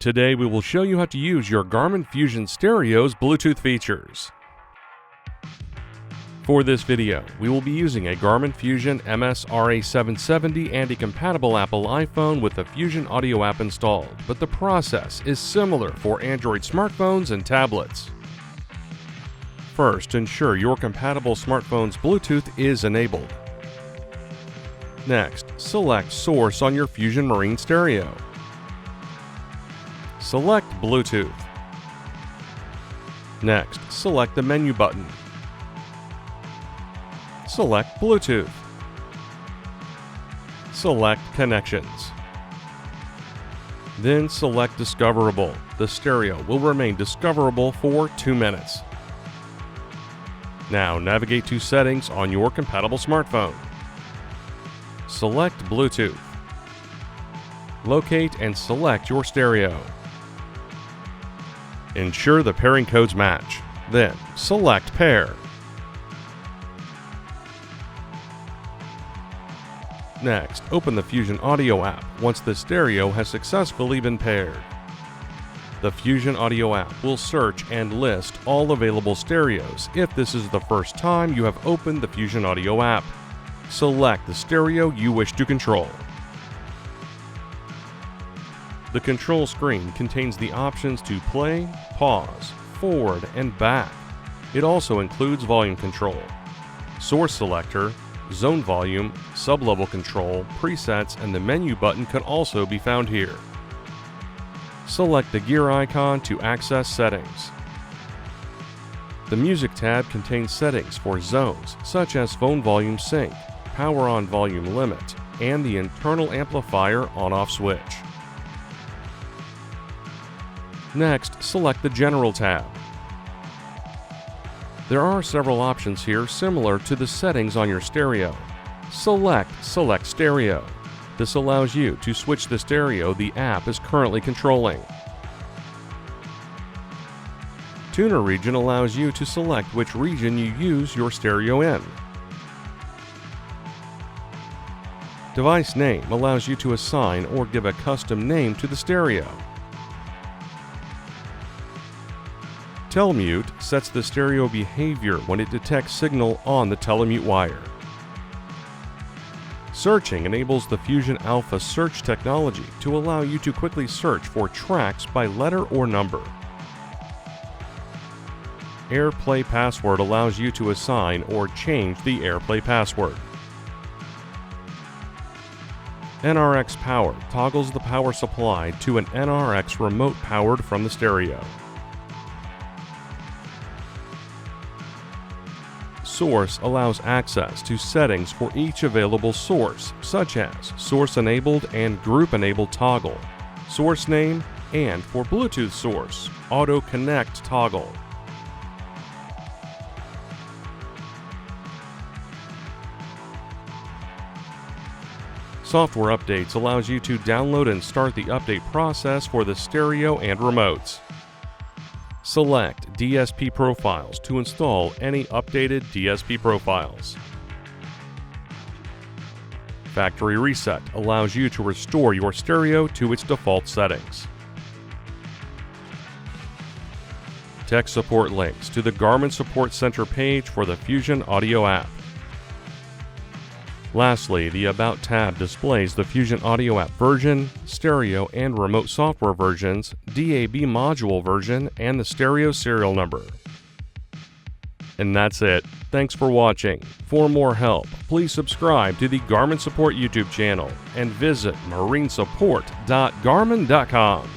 Today we will show you how to use your Garmin Fusion Stereo's Bluetooth features. For this video, we will be using a Garmin Fusion MS-RA770 and a compatible Apple iPhone with the Fusion Audio app installed, but the process is similar for Android smartphones and tablets. First, ensure your compatible smartphone's Bluetooth is enabled. Next, select Source on your Fusion Marine Stereo. Select Bluetooth. Next, select the menu button. Select Bluetooth. Select Connections. Then select Discoverable. The stereo will remain discoverable for 2 minutes. Now navigate to Settings on your compatible smartphone. Select Bluetooth. Locate and select your stereo. Ensure the pairing codes match. Then select Pair. Next, open the Fusion Audio app once the stereo has successfully been paired. The Fusion Audio app will search and list all available stereos if this is the first time you have opened the Fusion Audio app. Select the stereo you wish to control. The control screen contains the options to play, pause, forward, and back. It also includes volume control, source selector, zone volume, sub-level control, presets, and the menu button can also be found here. Select the gear icon to access settings. The Music tab contains settings for zones such as phone volume sync, power on volume limit, and the internal amplifier on-off switch. Next, select the General tab. There are several options here similar to the settings on your stereo. Select Stereo. This allows you to switch the stereo the app is currently controlling. Tuner Region allows you to select which region you use your stereo in. Device Name allows you to assign or give a custom name to the stereo. Tel Mute sets the stereo behavior when it detects signal on the Tel Mute wire. Searching enables the Fusion Alpha search technology to allow you to quickly search for tracks by letter or number. Airplay Password allows you to assign or change the Airplay password. NRX Power toggles the power supply to an NRX remote powered from the stereo. Source allows access to settings for each available source, such as Source Enabled and Group Enabled toggle, Source Name, and for Bluetooth source, Auto Connect toggle. Software Updates allows you to download and start the update process for the stereo and remotes. Select DSP Profiles to install any updated DSP profiles. Factory Reset allows you to restore your stereo to its default settings. Tech support links to the Garmin Support Center page for the Fusion Audio app. Lastly, the About tab displays the Fusion Audio app version, stereo and remote software versions, DAB module version, and the stereo serial number. And that's it. Thanks for watching. For more help, please subscribe to the Garmin Support YouTube channel and visit marinesupport.garmin.com.